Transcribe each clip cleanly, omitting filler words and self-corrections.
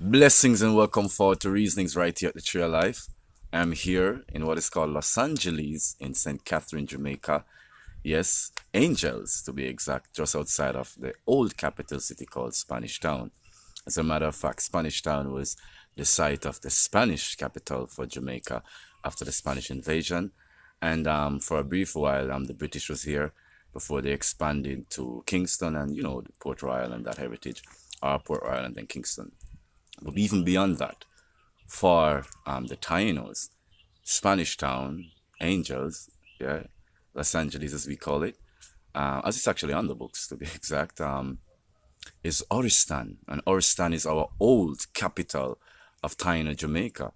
Blessings and welcome forward to Reasonings right here at the Tree of Life. I'm here in what is called Los Angeles in St. Catherine, Jamaica. Yes, Angels to be exact, just outside of the old capital city called Spanish Town. As a matter of fact, Spanish Town was the site of the Spanish capital for Jamaica after the Spanish invasion. And for a brief while, the British was here before they expanded to Kingston and, the Port Royal and that heritage, or Port Royal and then Kingston. But even beyond that, for the Tainos, Spanish Town, Angels, yeah, Los Angeles as we call it, as it's actually on the books to be exact, is Oristan. And Oristan is our old capital of Taino, Jamaica.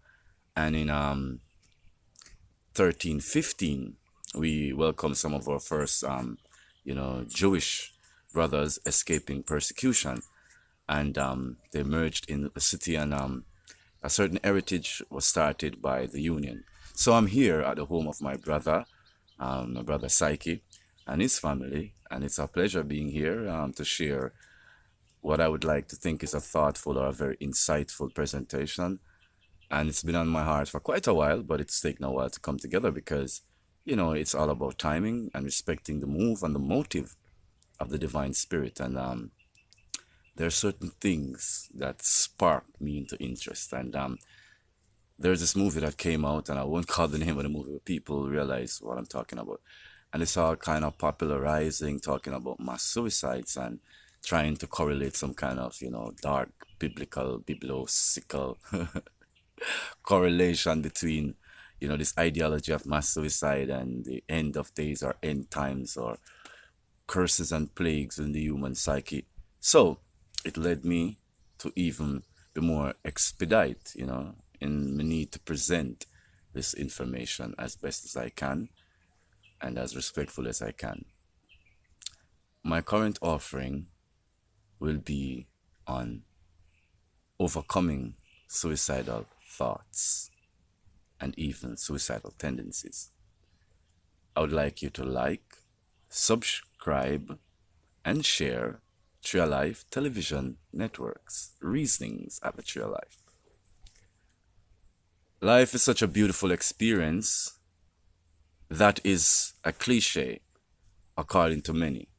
And in 1315, we welcomed some of our first, Jewish brothers escaping persecution. And they merged in the city, and a certain heritage was started by the Union. So I'm here at the home of my brother Psyche, and his family, and it's a pleasure being here to share what I would like to think is a thoughtful or a very insightful presentation. And it's been on my heart for quite a while, but it's taken a while to come together because, it's all about timing and respecting the move and the motive of the divine spirit. And there are certain things that spark me into interest. And there's this movie that came out, and I won't call the name of the movie, but people realize what I'm talking about. And it's all kind of popularizing, talking about mass suicides and trying to correlate some kind of, dark biblical, bibliosical correlation between, this ideology of mass suicide and the end of days or end times or curses and plagues in the human psyche. So it led me to even be more expedite, in the need to present this information as best as I can and as respectful as I can. My current offering will be on overcoming suicidal thoughts and even suicidal tendencies. I would like you to like, subscribe, and share Tree of Life television networks, Reasonings at the Tree of Life. Life is such a beautiful experience that is a cliche, according to many.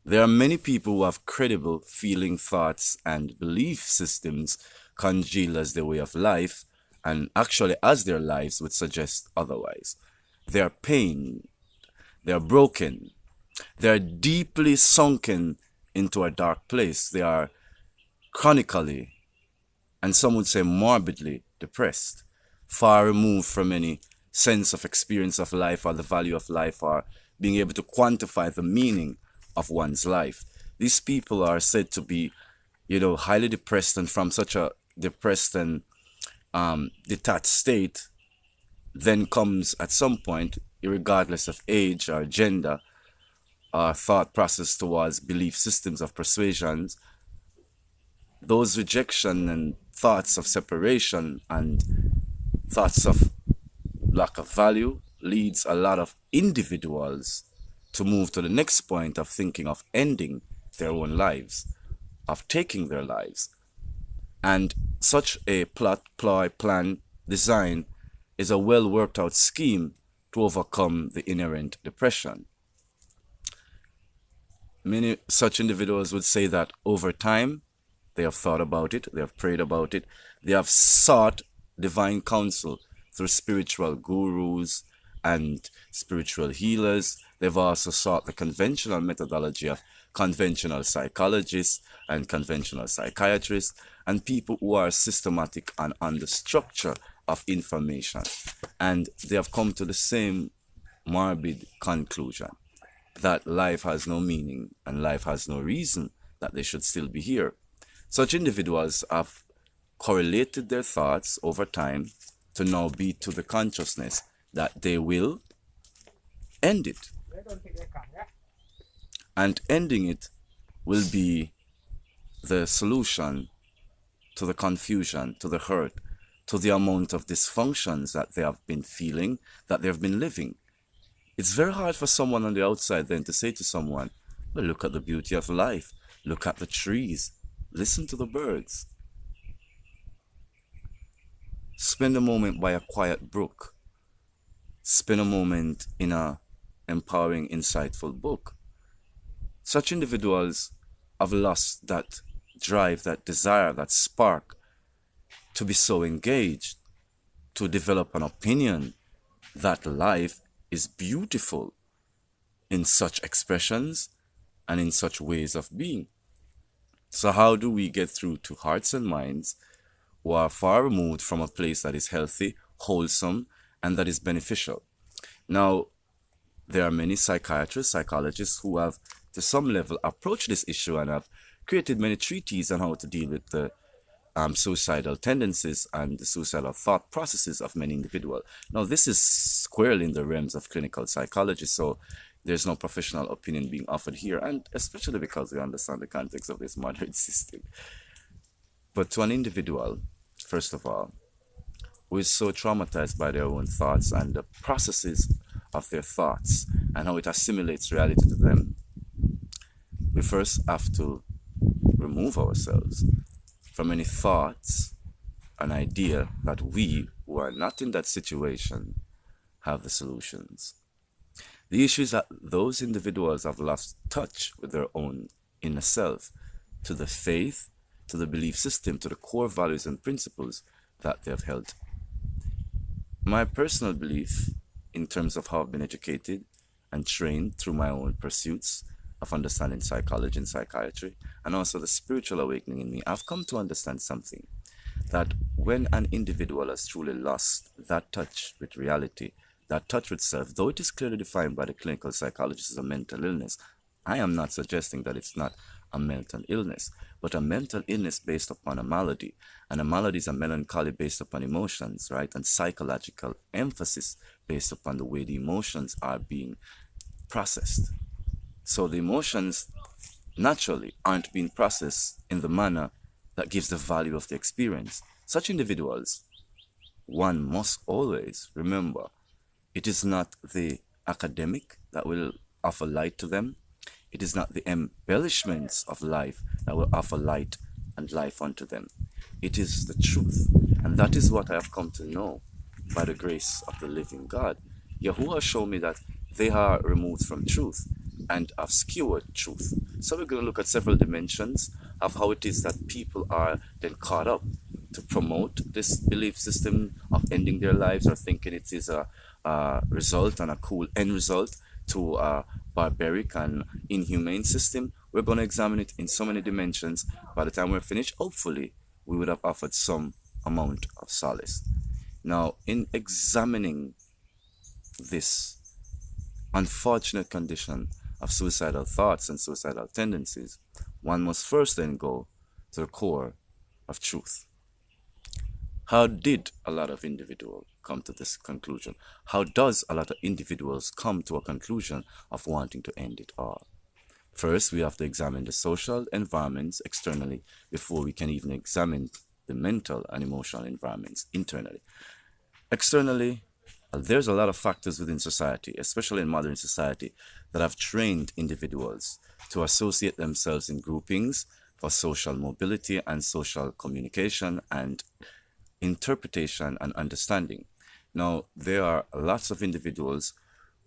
There are many people who have credible feeling, thoughts, and belief systems congealed as their way of life, and actually as their lives would suggest otherwise. They are pained, they are broken, they are deeply sunken into a dark place. They are chronically, and some would say morbidly, depressed, far removed from any sense of experience of life or the value of life or being able to quantify the meaning of one's life. These people are said to be, highly depressed, and from such a depressed and detached state, then comes at some point, regardless of age or gender, thought process towards belief systems of persuasions, those rejection and thoughts of separation and thoughts of lack of value leads a lot of individuals to move to the next point of thinking of ending their own lives, of taking their lives. And such a plot, ploy, plan, design is a well worked out scheme to overcome the inherent depression. Many such individuals would say that over time, they have thought about it, they have prayed about it, they have sought divine counsel through spiritual gurus and spiritual healers. They've also sought the conventional methodology of conventional psychologists and conventional psychiatrists and people who are systematic and on the structure of information. And they have come to the same morbid conclusion that life has no meaning and life has no reason that they should still be here. Such individuals have correlated their thoughts over time to now be to the consciousness that they will end it. And ending it will be the solution to the confusion, to the hurt, to the amount of dysfunctions that they have been feeling, that they have been living. It's very hard for someone on the outside then to say to someone, well, look at the beauty of life. Look at the trees. Listen to the birds. Spend a moment by a quiet brook. Spend a moment in a empowering, insightful book. Such individuals have lost that drive, that desire, that spark to be so engaged, to develop an opinion that life is beautiful in such expressions and in such ways of being. So, how do we get through to hearts and minds who are far removed from a place that is healthy, wholesome, and that is beneficial? Now, there are many psychiatrists, psychologists who have, to some level, approached this issue and have created many treatises on how to deal with the suicidal tendencies and the suicidal thought processes of many individuals. Now, this is squarely in the realms of clinical psychology, so there's no professional opinion being offered here, and especially because we understand the context of this modern system. But to an individual, first of all, who is so traumatized by their own thoughts and the processes of their thoughts and how it assimilates reality to them, we first have to remove ourselves from any thoughts and idea that we, who are not in that situation, have the solutions. The issue is that those individuals have lost touch with their own inner self, to the faith, to the belief system, to the core values and principles that they have held. My personal belief, in terms of how I've been educated and trained through my own pursuits of understanding psychology and psychiatry, and also the spiritual awakening in me, I've come to understand something, that when an individual has truly lost that touch with reality, that touch with self, though it is clearly defined by the clinical psychologist as a mental illness, I am not suggesting that it's not a mental illness, but a mental illness based upon a malady. And a malady is a melancholy based upon emotions, right? And psychological emphasis based upon the way the emotions are being processed. So the emotions naturally aren't being processed in the manner that gives the value of the experience. Such individuals, one must always remember, it is not the academic that will offer light to them. It is not the embellishments of life that will offer light and life unto them. It is the truth. And that is what I have come to know by the grace of the living God. Yahuwah showed me that they are removed from truth and obscured truth. So we're going to look at several dimensions of how it is that people are then caught up to promote this belief system of ending their lives, or thinking it is a result and a cool end result to a barbaric and inhumane system. We're going to examine it in so many dimensions. By the time we're finished, hopefully, we would have offered some amount of solace. Now, in examining this unfortunate condition of suicidal thoughts and suicidal tendencies, one must first then go to the core of truth. How did a lot of individuals come to this conclusion? How does a lot of individuals come to a conclusion of wanting to end it all? First, we have to examine the social environments externally before we can even examine the mental and emotional environments internally. Externally, there's a lot of factors within society, especially in modern society, that have trained individuals to associate themselves in groupings for social mobility and social communication and interpretation and understanding. Now, there are lots of individuals,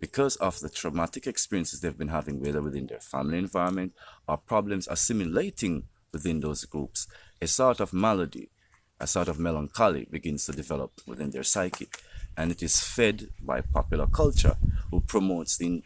because of the traumatic experiences they've been having, whether within their family environment or problems assimilating within those groups, a sort of malady, a sort of melancholy begins to develop within their psyche. And it is fed by popular culture, who promotes the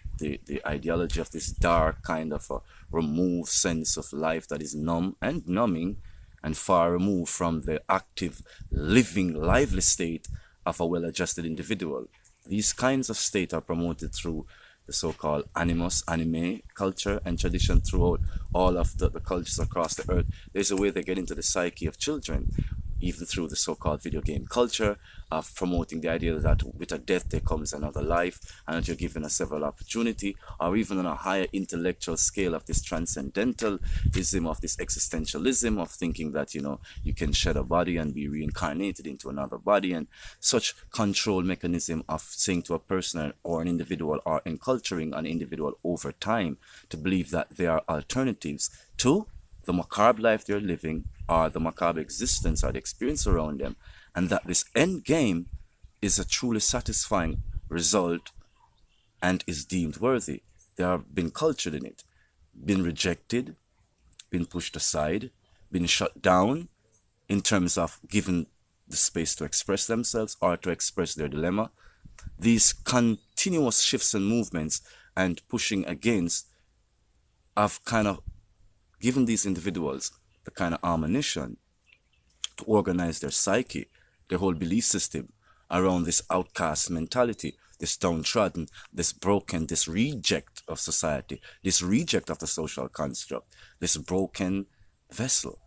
ideology of this dark kind of a removed sense of life that is numb and numbing and far removed from the active, living, lively state of a well-adjusted individual. These kinds of states are promoted through the so-called anime culture and tradition throughout all of the cultures across the earth. There's a way they get into the psyche of children, even through the so-called video game culture of promoting the idea that with a death there comes another life, and that you're given a several opportunity, or even on a higher intellectual scale of this transcendentalism, of this existentialism of thinking that, you can shed a body and be reincarnated into another body, and such control mechanism of saying to a person or an individual, or enculturing an individual over time to believe that there are alternatives to the macabre life they're living, or the macabre existence or the experience around them, and that this end game is a truly satisfying result and is deemed worthy. They have been cultured in it, been rejected, been pushed aside, been shut down in terms of given the space to express themselves or to express their dilemma. These continuous shifts and movements and pushing against have kind of given these individuals the kind of ammunition to organize their psyche, their whole belief system around this outcast mentality, this downtrodden, this broken, this reject of society, this reject of the social construct, this broken vessel,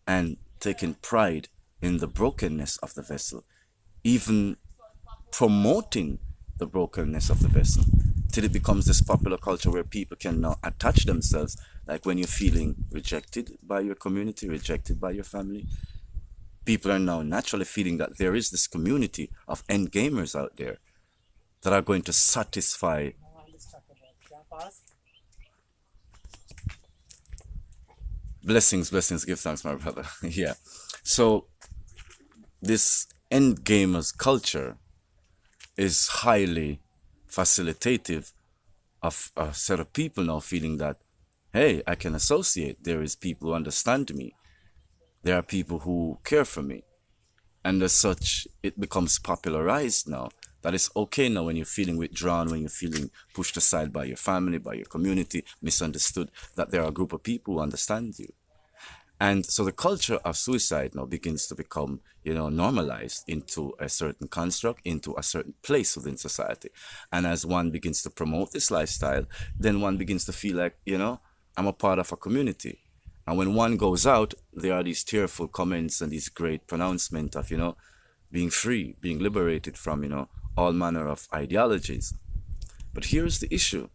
and taking pride in the brokenness of the vessel, even promoting the brokenness of the vessel, till it becomes this popular culture where people can now attach themselves, like when you're feeling rejected by your community, rejected by your family. People are now naturally feeling that there is this community of end gamers out there that are going to satisfy. Blessings, blessings, give thanks, my brother. Yeah. So this end gamers culture is highly facilitative of a set of people now feeling that, hey, I can associate. There is people who understand me. There are people who care for me. And as such, it becomes popularized now that it's okay now when you're feeling withdrawn, when you're feeling pushed aside by your family, by your community, misunderstood, that there are a group of people who understand you. And so the culture of suicide now begins to become, normalized into a certain construct, into a certain place within society. And as one begins to promote this lifestyle, then one begins to feel like, I'm a part of a community. And when one goes out, there are these tearful comments and these great pronouncements of, being free, being liberated from, all manner of ideologies. But here's the issue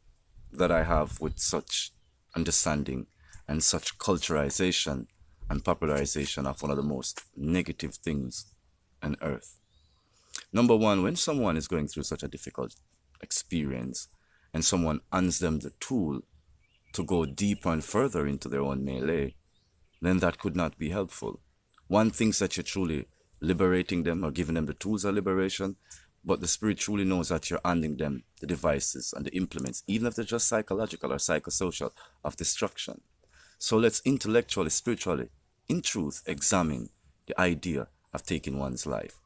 that I have with such understanding and such culturalization and popularization of one of the most negative things on earth. Number one, when someone is going through such a difficult experience and someone hands them the tool to go deeper and further into their own melee, then that could not be helpful. One thinks that you're truly liberating them or giving them the tools of liberation, but the spirit truly knows that you're handing them the devices and the implements, even if they're just psychological or psychosocial, of destruction. So let's intellectually, spiritually, in truth, examine the idea of taking one's life.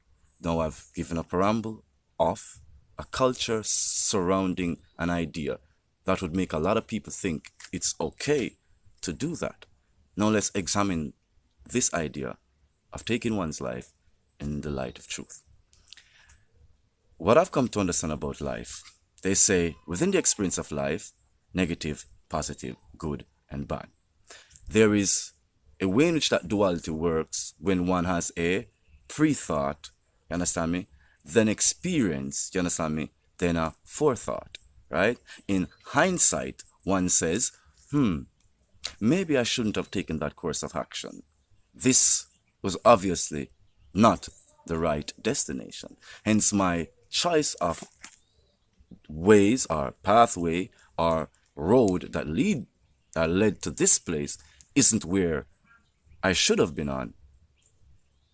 Now I've given a preamble of a culture surrounding an idea that would make a lot of people think it's okay to do that. Now let's examine this idea of taking one's life in the light of truth. What I've come to understand about life, they say within the experience of life, negative, positive, good, and bad. There is a way in which that duality works when one has a pre-thought, you understand me? Then experience, you understand me? Then a forethought, right? In hindsight, one says, maybe I shouldn't have taken that course of action. This was obviously not the right destination. Hence my choice of ways or pathway or road that led to this place isn't where I should have been on.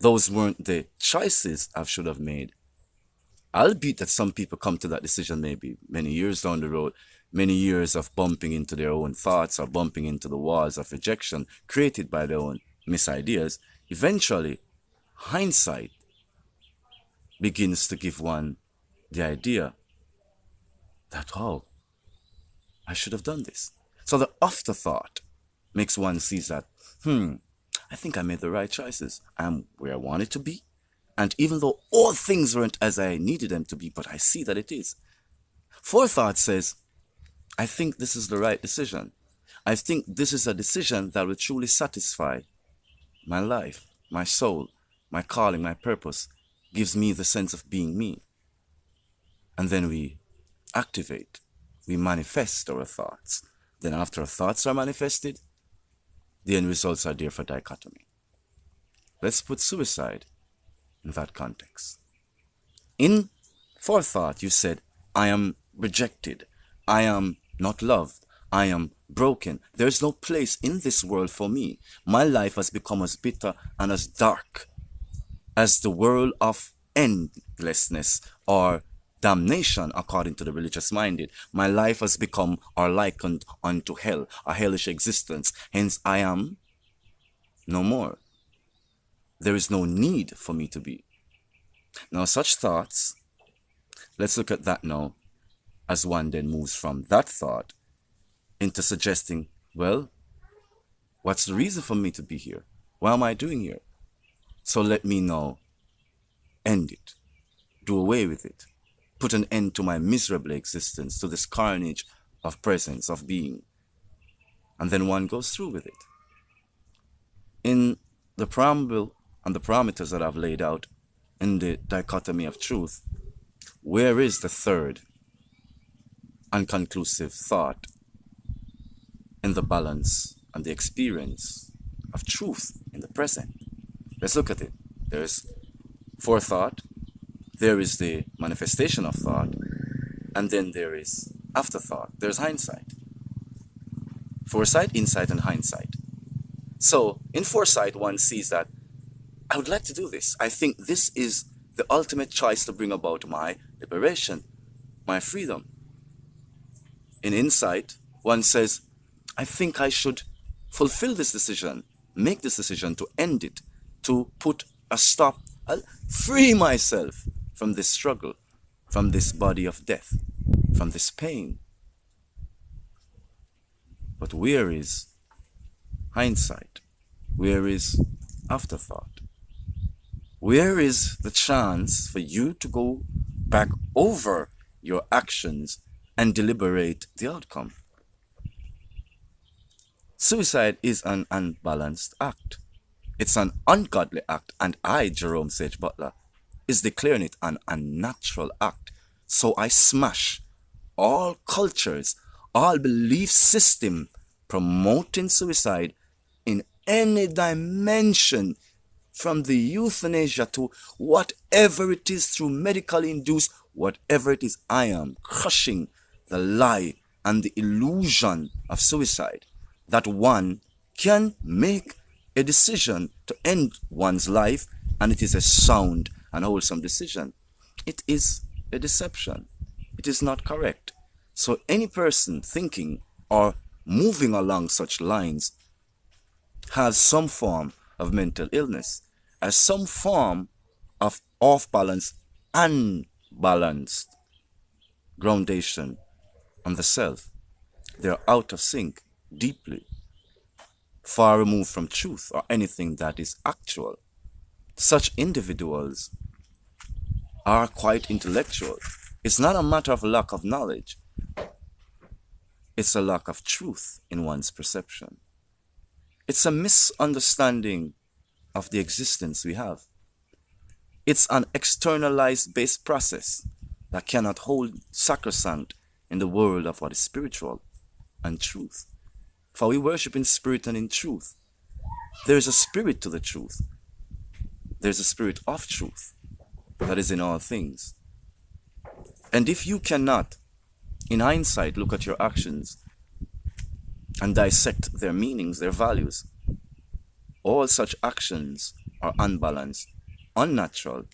Those weren't the choices I should have made. Albeit that some people come to that decision maybe many years down the road, many years of bumping into their own thoughts or bumping into the walls of rejection created by their own misideas. Eventually, hindsight begins to give one the idea that, oh, I should have done this. So the afterthought makes one see that, I think I made the right choices. I'm where I wanted to be. And even though all things weren't as I needed them to be, but I see that it is. Forethought says, I think this is the right decision. I think this is a decision that will truly satisfy my life, my soul, my calling, my purpose, gives me the sense of being me. And then we activate, we manifest our thoughts. Then after our thoughts are manifested, the end results are there for dichotomy. Let's put suicide in that context. In forethought, you said, I am rejected. I am not loved. I am broken. There is no place in this world for me. My life has become as bitter and as dark as the world of endlessness or damnation, according to the religious minded. My life has become or likened unto hell, a hellish existence. Hence, I am no more. There is no need for me to be. Now, such thoughts, let's look at that now as one then moves from that thought into suggesting, well, what's the reason for me to be here? What am I doing here? So let me now end it, do away with it, put an end to my miserable existence, to this carnage of presence, of being. And then one goes through with it. In the preamble and the parameters that I've laid out in the dichotomy of truth, where is the third unconclusive thought in the balance and the experience of truth in the present? Let's look at it. There's forethought, there is the manifestation of thought, and then there is afterthought. There's hindsight. Foresight, insight, and hindsight. So in foresight, one sees that I would like to do this. I think this is the ultimate choice to bring about my liberation, my freedom. In insight, one says, I think I should fulfill this decision, make this decision to end it, to put a stop, I'll free myself from this struggle, from this body of death, from this pain. But where is hindsight? Where is afterthought? Where is the chance for you to go back over your actions and deliberate the outcome? Suicide is an unbalanced act. It's an ungodly act, and I, Jerome Sage Butler, is declaring it an unnatural act. So I smash all cultures, all belief system promoting suicide in any dimension, from the euthanasia to whatever it is, through medically induced, whatever it is. I am crushing the lie and the illusion of suicide, that one can make a decision to end one's life and it is a sound and wholesome decision. It is a deception. It is not correct. So any person thinking or moving along such lines has some form of mental illness, as some form of off-balance, unbalanced groundation on the self. They're out of sync, deeply, far removed from truth or anything that is actual. Such individuals are quite intellectual. It's not a matter of lack of knowledge. It's a lack of truth in one's perception. It's a misunderstanding of the existence we have. It's an externalized based process that cannot hold sacrosanct in the world of what is spiritual and truth. For we worship in spirit and in truth. There is a spirit to the truth. There's a spirit of truth that is in all things. And if you cannot, in hindsight, look at your actions and dissect their meanings, their values, all such actions are unbalanced, unnatural,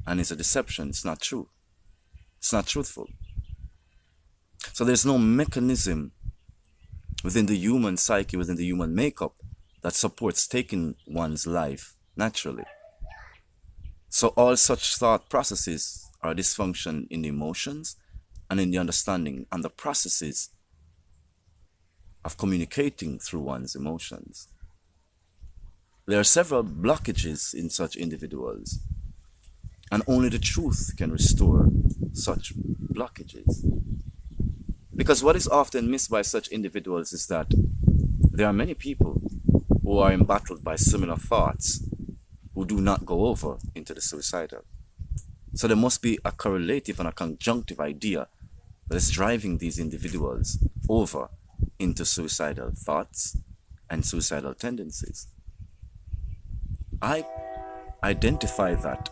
and it's a deception. It's not true. It's not truthful. So there's no mechanism within the human psyche, within the human makeup, that supports taking one's life naturally. So all such thought processes are dysfunction in the emotions and in the understanding and the processes of communicating through one's emotions. There are several blockages in such individuals, and only the truth can restore such blockages. Because what is often missed by such individuals is that there are many people who are embattled by similar thoughts who do not go over into the suicidal. So there must be a correlative and a conjunctive idea that is driving these individuals over into suicidal thoughts and suicidal tendencies. I identify that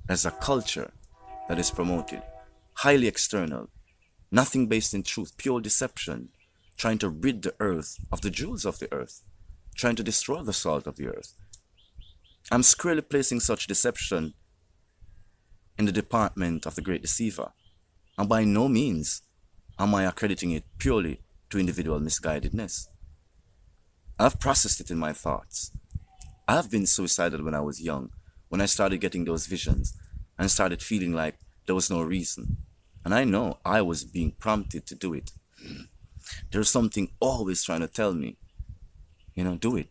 as a culture that is promoted, highly external, nothing based in truth, pure deception, trying to rid the earth of the jewels of the earth, trying to destroy the salt of the earth. I'm squarely placing such deception in the department of the great deceiver, and by no means am I accrediting it purely to individual misguidedness. I've processed it in my thoughts. I've been suicidal when I was young, when I started getting those visions and started feeling like there was no reason. And I know I was being prompted to do it. There's something always trying to tell me, do it,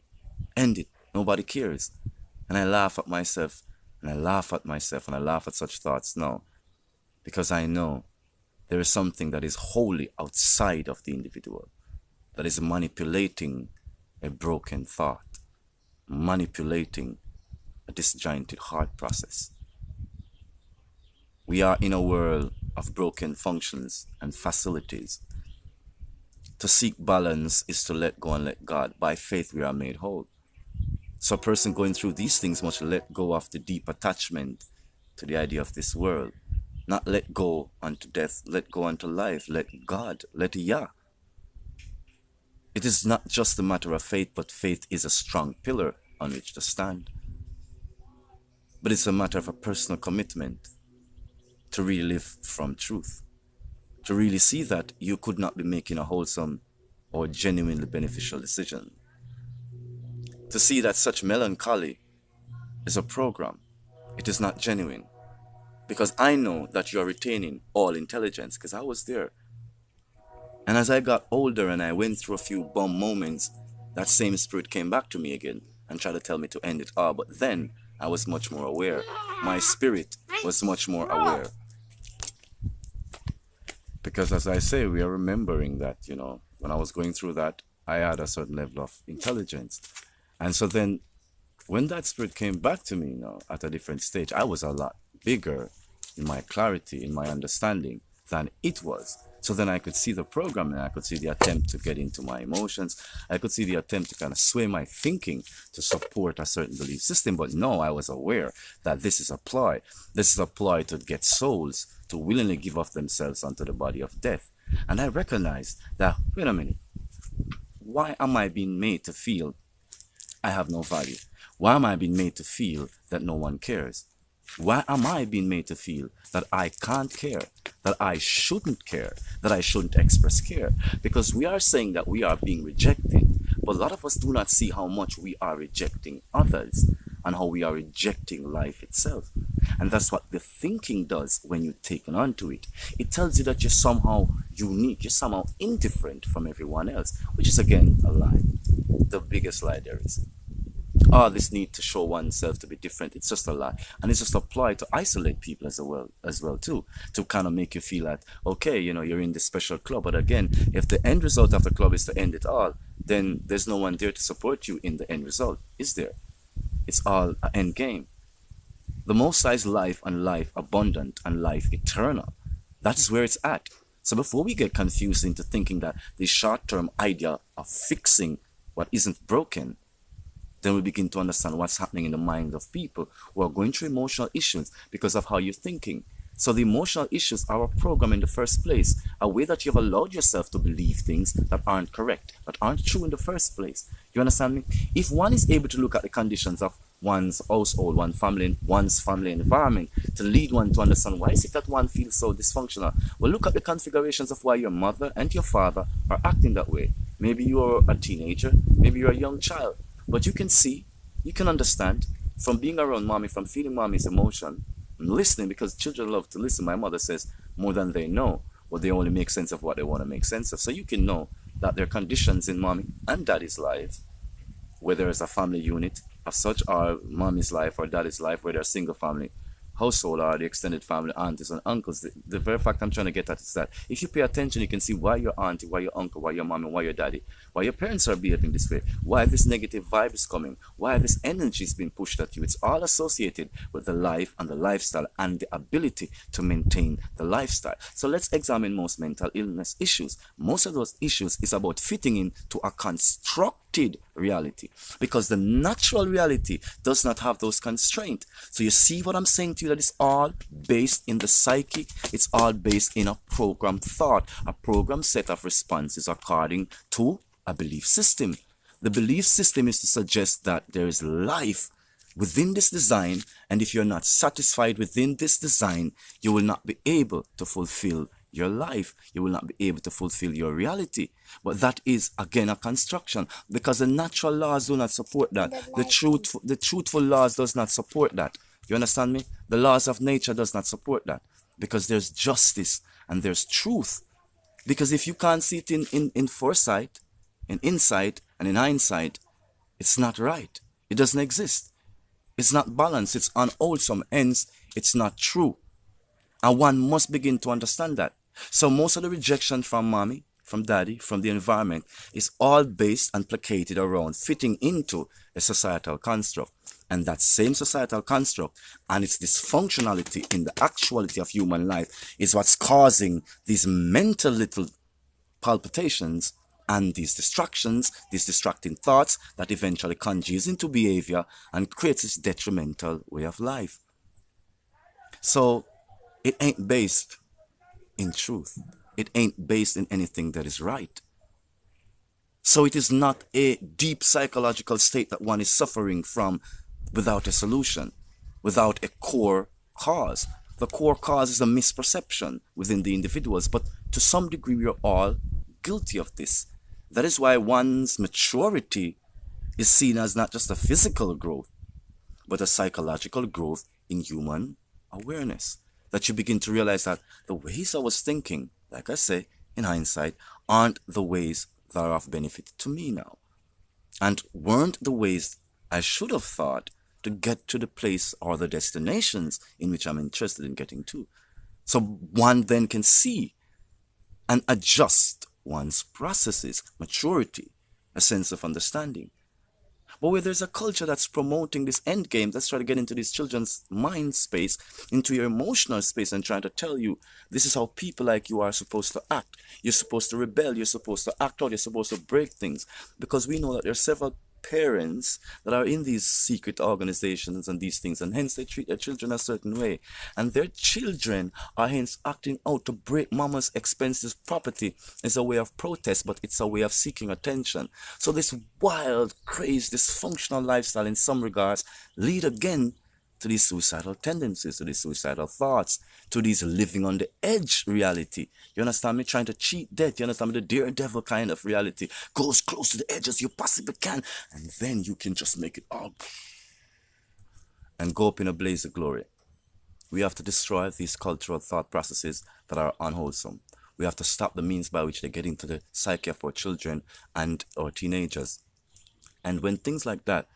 end it, nobody cares. And I laugh at myself, and I laugh at myself, and I laugh at such thoughts now, because I know there is something that is wholly outside of the individual, that is manipulating a broken thought, manipulating a disjointed heart process. We are in a world of broken functions and facilities. To seek balance is to let go and let God. By faith we are made whole. So a person going through these things must let go of the deep attachment to the idea of this world. Not let go unto death, let go unto life, let God, let Yah. It is not just a matter of faith, but faith is a strong pillar on which to stand. But it's a matter of a personal commitment to really live from truth, to really see that you could not be making a wholesome or genuinely beneficial decision, to see that such melancholy is a program. It is not genuine. Because I know that you are retaining all intelligence, because I was there. And as I got older and I went through a few bum moments, that same spirit came back to me again and tried to tell me to end it all. But then I was much more aware. My spirit was much more aware. Because as I say, we are remembering that, when I was going through that, I had a certain level of intelligence. And so then when that spirit came back to me, at a different stage, I was a lot bigger in my clarity, in my understanding than it was. So then I could see the program, and I could see the attempt to get into my emotions. I could see the attempt to kind of sway my thinking to support a certain belief system. But no, I was aware that this is a ploy. This is a ploy to get souls to willingly give up themselves unto the body of death. And I recognized that, wait a minute, why am I being made to feel I have no value? Why am I being made to feel that no one cares? Why am I being made to feel that I can't care, that I shouldn't care, that I shouldn't express care? Because we are saying that we are being rejected, but a lot of us do not see how much we are rejecting others and how we are rejecting life itself. And that's what the thinking does when you take on to it. It tells you that you're somehow unique, you're somehow indifferent from everyone else, which is again a lie, the biggest lie there is. This need to show oneself to be different, it's just a lie. And it's just applied to isolate people as well too, to kind of make you feel that, okay, you're in this special club. But again, if the end result of the club is to end it all, then there's no one there to support you in the end result, is there? It's all an end game. The Most High's life and life abundant and life eternal, that is where it's at. So before we get confused into thinking that the short-term idea of fixing what isn't broken, then we begin to understand what's happening in the minds of people who are going through emotional issues because of how you're thinking. So the emotional issues are a program in the first place, a way that you've allowed yourself to believe things that aren't correct, that aren't true in the first place. You understand me? If one is able to look at the conditions of one's household, one's family environment, to lead one to understand why is it that one feels so dysfunctional, well, look at the configurations of why your mother and your father are acting that way. Maybe you're a teenager, maybe you're a young child. But you can see, you can understand from being around mommy, from feeling mommy's emotion, and listening, because children love to listen. My mother says more than they know, but they only make sense of what they want to make sense of. So you can know that there are conditions in mommy and daddy's lives, whether it's a family unit of such, or mommy's life or daddy's life, where they're a single family household or the extended family, aunties and uncles. The very fact I'm trying to get at is that if you pay attention, you can see why your auntie, why your uncle, why your mommy, why your daddy, why your parents are behaving this way, why this negative vibe is coming, why this energy is being pushed at you. It's all associated with the life and the lifestyle and the ability to maintain the lifestyle. So let's examine most mental illness issues. Most of those issues is about fitting into a constructed reality, because the natural reality does not have those constraints. So you see what I'm saying to you, that it's all based in the psyche. It's all based in a programmed thought, a programmed set of responses according to a belief system. The belief system is to suggest that there is life within this design, and if you're not satisfied within this design, you will not be able to fulfill your life. You will not be able to fulfill your reality. But that is again a construction, because the natural laws do not support that. The truthful laws does not support that. You understand me? The laws of nature does not support that, because there's justice and there's truth. Because if you can't see it in foresight, in insight, and in hindsight, it's not right. It doesn't exist. It's not balanced. It's unwholesome. Hence, it's not true. And one must begin to understand that. So most of the rejection from mommy, from daddy, from the environment is all based and placated around fitting into a societal construct. And that same societal construct and its dysfunctionality in the actuality of human life is what's causing these mental little palpitations and these distractions, these distracting thoughts that eventually congeals into behavior and creates this detrimental way of life. So it ain't based in truth. It ain't based in anything that is right. So it is not a deep psychological state that one is suffering from without a solution, without a core cause. The core cause is a misperception within the individuals, but to some degree we are all guilty of this. That is why one's maturity is seen as not just a physical growth, but a psychological growth in human awareness. That you begin to realize that the ways I was thinking, like I say, in hindsight, aren't the ways that are of benefit to me now, and weren't the ways I should have thought to get to the place or the destinations in which I'm interested in getting to. So one then can see and adjust one's processes, maturity, a sense of understanding. But where there's a culture that's promoting this end game, that's trying to get into these children's mind space, into your emotional space, and trying to tell you this is how people like you are supposed to act. You're supposed to rebel, you're supposed to act out, you're supposed to break things. Because we know that there are several parents that are in these secret organizations and these things, and hence they treat their children a certain way, and their children are hence acting out to break mama's expensive property. It's a way of protest, but it's a way of seeking attention. So this wild, crazy, dysfunctional lifestyle in some regards lead again to these suicidal tendencies, to these suicidal thoughts, to these living on the edge reality. You understand me? Trying to cheat death. You understand me? The daredevil kind of reality. Go as close to the edge as you possibly can, and then you can just make it all and go up in a blaze of glory. We have to destroy these cultural thought processes that are unwholesome. We have to stop the means by which they get into the psyche of our children and our teenagers. And when things like that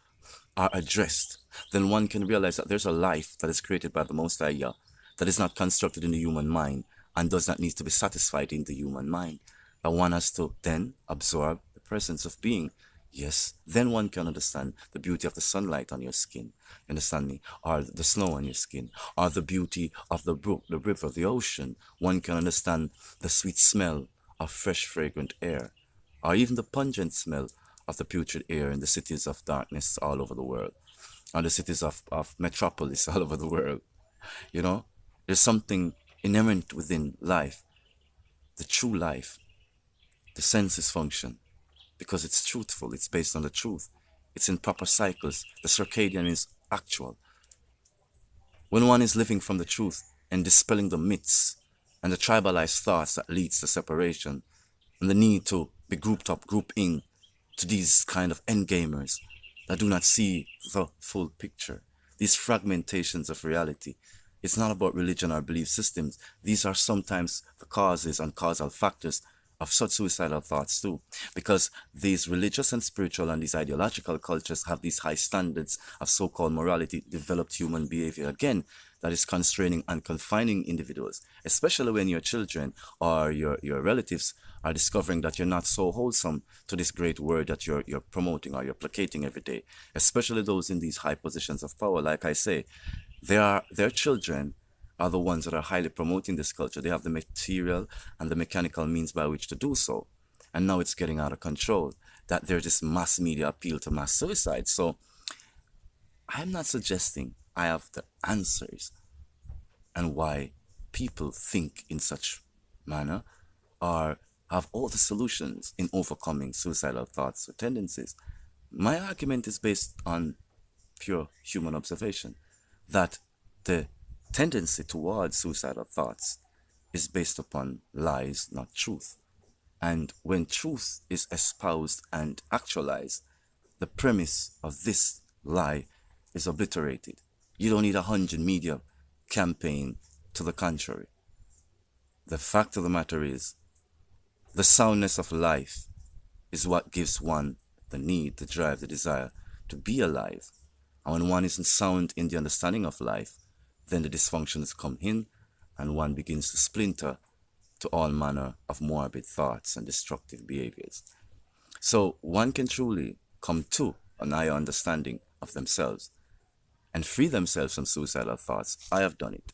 are addressed, then one can realize that there's a life that is created by the Most High Yah, that is not constructed in the human mind and does not need to be satisfied in the human mind. That one has to then absorb the presence of being. Yes, then one can understand the beauty of the sunlight on your skin. You understand me? Or the snow on your skin. Or the beauty of the brook, the river, the ocean. One can understand the sweet smell of fresh, fragrant air. Or even the pungent smell of the putrid air in the cities of darkness all over the world. Or the cities of metropolis all over the world. You know, there's something inherent within life, the true life. The senses function because it's truthful, it's based on the truth, it's in proper cycles. The circadian is actual. When one is living from the truth and dispelling the myths and the tribalized thoughts that leads to separation and the need to be grouped up, group in to these kind of endgamers that do not see the full picture, these fragmentations of reality. It's not about religion or belief systems. These are sometimes the causes and causal factors of such suicidal thoughts too, because these religious and spiritual and these ideological cultures have these high standards of so-called morality, developed human behavior again, that is constraining and confining individuals, especially when your children or your relatives are discovering that you're not so wholesome to this great word that you're promoting or you're placating every day, especially those in these high positions of power. Like I say, their children are the ones that are highly promoting this culture. They have the material and the mechanical means by which to do so. And now it's getting out of control, that there's this mass media appeal to mass suicide. So I'm not suggesting I have the answers and why people think in such manner or have all the solutions in overcoming suicidal thoughts or tendencies. My argument is based on pure human observation, that the tendency towards suicidal thoughts is based upon lies, not truth. And when truth is espoused and actualized, the premise of this lie is obliterated. You don't need 100 media campaign to the contrary. The fact of the matter is, the soundness of life is what gives one the need, the drive, the desire to be alive. And when one isn't sound in the understanding of life, then the dysfunctions come in and one begins to splinter to all manner of morbid thoughts and destructive behaviors. So one can truly come to an higher understanding of themselves and free themselves from suicidal thoughts. I have done it.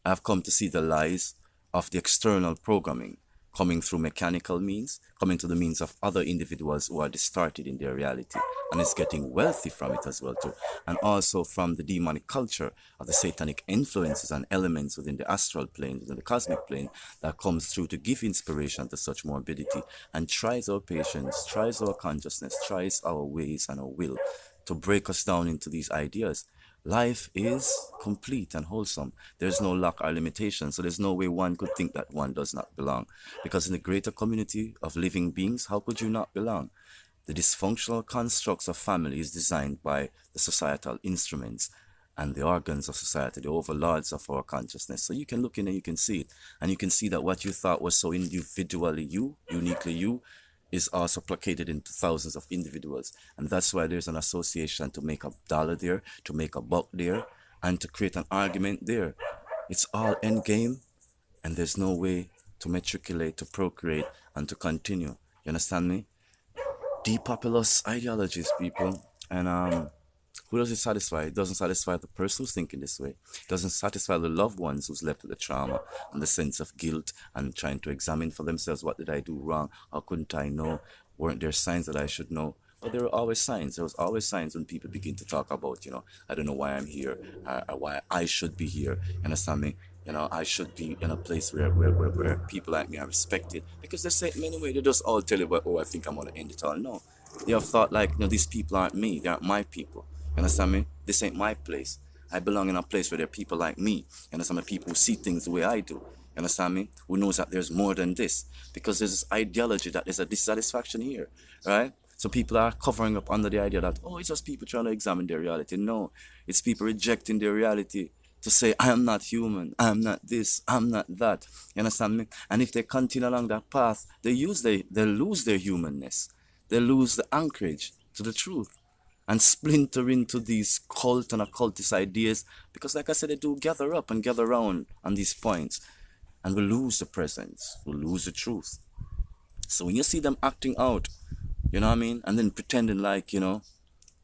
I have come to see the lies of the external programming coming through mechanical means, coming to the means of other individuals who are distorted in their reality and is getting wealthy from it as well too. And also from the demonic culture of the satanic influences and elements within the astral plane, within the cosmic plane, that comes through to give inspiration to such morbidity and tries our patience, tries our consciousness, tries our ways and our will to break us down into these ideas. Life is complete and wholesome. There's no lack or limitation. So there's no way one could think that one does not belong. Because in the greater community of living beings, how could you not belong? The dysfunctional constructs of family is designed by the societal instruments and the organs of society, the overlords of our consciousness. So you can look in and you can see it. And you can see that what you thought was so individually you, uniquely you, is also placated into thousands of individuals. And that's why there's an association to make a dollar there, to make a buck there, and to create an argument there. It's all end game, and there's no way to matriculate, to procreate, and to continue. You understand me? Depopulous ideologies, people. And who does it satisfy? It doesn't satisfy the person who's thinking this way. It doesn't satisfy the loved ones who's left with the trauma and the sense of guilt and trying to examine for themselves, what did I do wrong? How couldn't I know? Weren't there signs that I should know? But there were always signs. There was always signs when people begin to talk about, I don't know why I'm here, or why I should be here. You understand me? I should be in a place where people like me are respected. Because they say it many ways. They just all tell you, well, oh, I think I'm going to end it all. No. They have thought like, these people aren't me. They aren't my people. You understand me? This ain't my place. I belong in a place where there are people like me. You understand me? People who see things the way I do. You understand me? Who knows that there's more than this. Because there's this ideology that there's a dissatisfaction here. Right? So people are covering up under the idea that, oh, it's just people trying to examine their reality. No. It's people rejecting their reality to say, I am not human. I am not this. I'm not that. You understand me? And if they continue along that path, they lose their humanness. They lose the anchorage to the truth. And splinter into these cult and occultist ideas, because like I said, they do gather up and gather around on these points, and we lose the presence, we lose the truth. So when you see them acting out, you know what I mean, and then pretending like,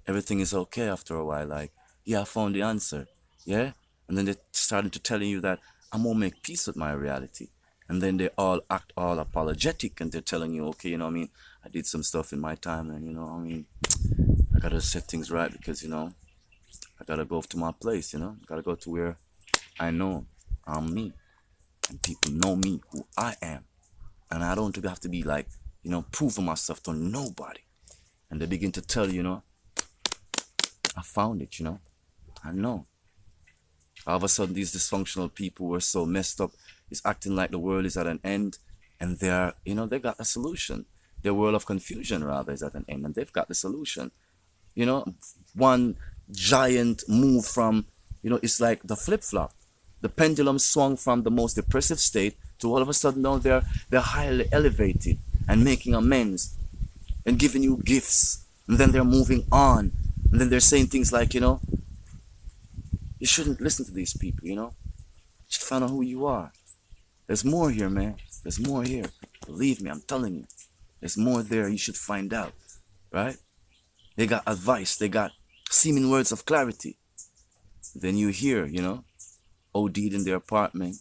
everything is okay after a while, like, yeah, I found the answer, yeah, and then they're starting to telling you that I'm gonna make peace with my reality, and then they all act all apologetic, and they're telling you, okay, I did some stuff in my time, and I gotta set things right because, I gotta go to my place, I gotta go to where I know I'm me. And people know me, who I am. And I don't have to be like, proving myself to nobody. And they begin to tell you, I found it, I know. All of a sudden, these dysfunctional people who are so messed up is acting like the world is at an end. And they're, they got a solution. Their world of confusion, rather, is at an end. And they've got the solution. One giant move from, it's like the flip-flop. The pendulum swung from the most depressive state to all of a sudden now they're highly elevated and making amends and giving you gifts. And then they're moving on. And then they're saying things like, you shouldn't listen to these people, you should find out who you are. There's more here, man. There's more here. Believe me, I'm telling you. There's more there you should find out, right? They got advice. They got seeming words of clarity. Then you hear, OD'd in their apartment,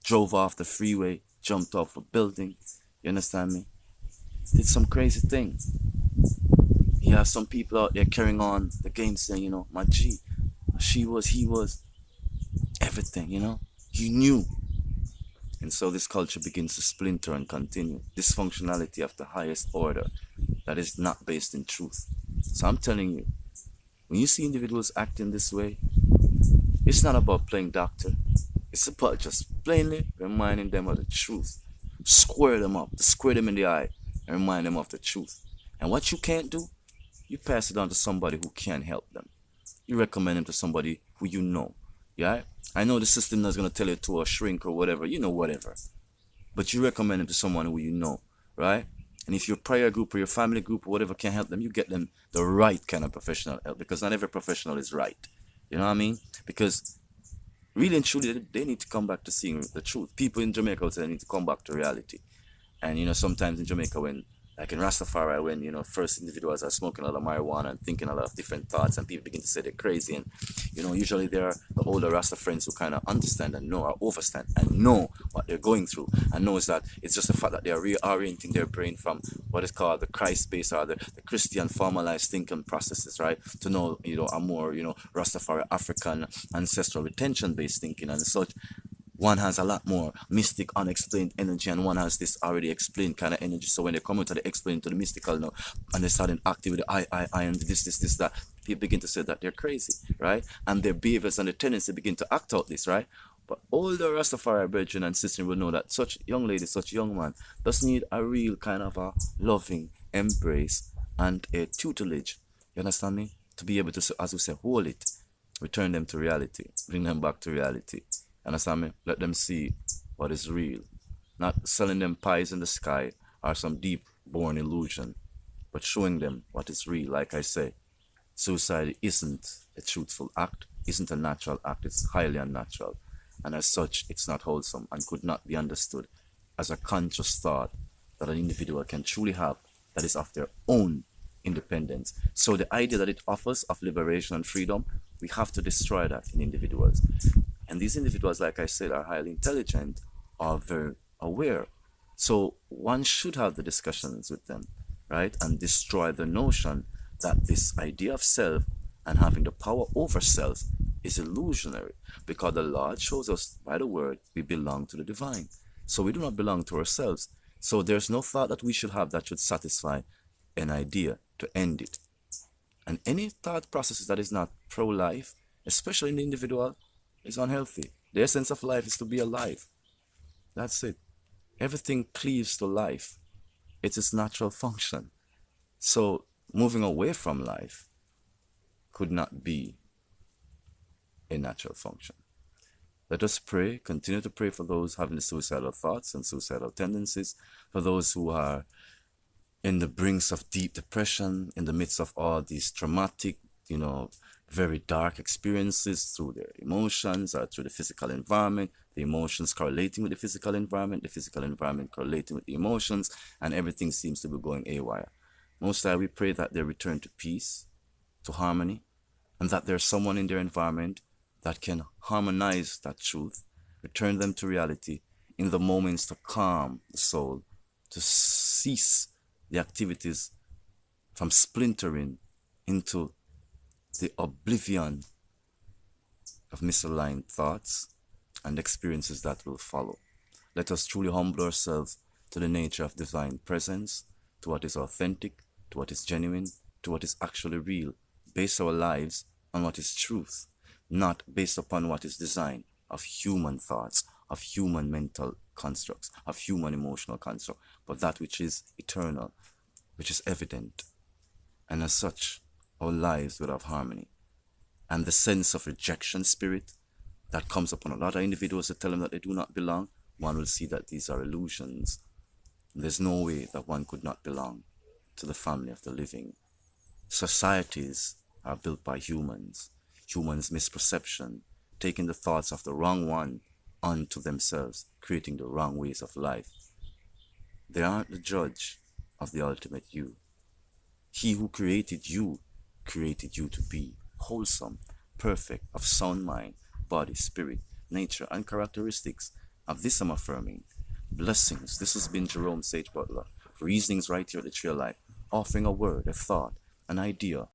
drove off the freeway, jumped off a building. You understand me? Did some crazy thing. You have some people out there carrying on the game saying, my G, she was, he was, everything, He knew. And so this culture begins to splinter and continue. Dysfunctionality of the highest order that is not based in truth. So I'm telling you, When you see individuals acting this way, it's not about playing doctor. It's about just plainly reminding them of the truth. Square them up, square them in the eye, and remind them of the truth. And what you can't do, you pass it on to somebody who can help them. You recommend them to somebody who you know. Yeah? I know the system is going to tell you to a shrink or whatever, whatever. But you recommend them to someone who you know, right? And if your prayer group or your family group or whatever can help them, you get them the right kind of professional help, because not every professional is right. You know what I mean? Because really and truly, they need to come back to seeing the truth. People in Jamaica would say they need to come back to reality. And sometimes in Jamaica, when like in Rastafari, when first individuals are smoking a lot of marijuana and thinking a lot of different thoughts, and people begin to say they're crazy, and usually there are the older Rasta friends who kind of understand and know or overstand and know what they're going through, and knows that it's just the fact that they are reorienting their brain from what is called the Christ-based or the Christian formalized thinking processes, right, to know a more Rastafari African ancestral retention-based thinking and such. One has a lot more mystic, unexplained energy, and one has this already explained kind of energy. So when they come into the explained to the mystical now, and they start acting with the I, and this, that, people begin to say that they're crazy, right? And their behaviors and their tendency begin to act out this, right? But all the Rastafari brethren and sisters will know that such young lady, such young man, does need a real kind of a loving embrace and a tutelage. You understand me? To be able to, as we say, hold it, return them to reality, bring them back to reality. Understand me? Let them see what is real. Not selling them pies in the sky or some deep born illusion, but showing them what is real. Like I say, suicide isn't a truthful act, isn't a natural act, it's highly unnatural. And as such, it's not wholesome and could not be understood as a conscious thought that an individual can truly have that is of their own independence. So the idea that it offers of liberation and freedom, we have to destroy that in individuals. And these individuals, like I said, are highly intelligent, are very aware. So one should have the discussions with them, right? And destroy the notion that this idea of self and having the power over self is illusionary. Because the Lord shows us by the word we belong to the divine. So we do not belong to ourselves. So there's no thought that we should have that should satisfy an idea to end it. And any thought processes that is not pro-life, especially in the individual, is unhealthy. The essence of life is to be alive. That's it. Everything cleaves to life. It's its natural function. So moving away from life could not be a natural function. Let us pray, continue to pray for those having the suicidal thoughts and suicidal tendencies, for those who are in the brinks of deep depression, in the midst of all these traumatic, very dark experiences through their emotions or through the physical environment, the emotions correlating with the physical environment correlating with the emotions, and everything seems to be going haywire. Most High, we pray that they return to peace, to harmony, and that there's someone in their environment that can harmonize that truth, return them to reality in the moments to calm the soul, to cease the activities from splintering into the oblivion of misaligned thoughts and experiences that will follow. Let us truly humble ourselves to the nature of divine presence, to what is authentic, to what is genuine, to what is actually real. Base our lives on what is truth, not based upon what is design of human thoughts, of human mental constructs, of human emotional constructs, but that which is eternal, which is evident. And as such, our lives will have harmony. And the sense of rejection spirit that comes upon a lot of individuals to tell them that they do not belong, one will see that these are illusions. There's no way that one could not belong to the family of the living. Societies are built by humans. Humans' misperception, taking the thoughts of the wrong one onto themselves, creating the wrong ways of life. They aren't the judge of the ultimate you. He who created you to be wholesome, perfect, of sound mind, body, spirit, nature, and characteristics. Of this I'm affirming. Blessings. This has been Jerome Sage Butler. Reasonings right here at the Tree of Life, offering a word, a thought, an idea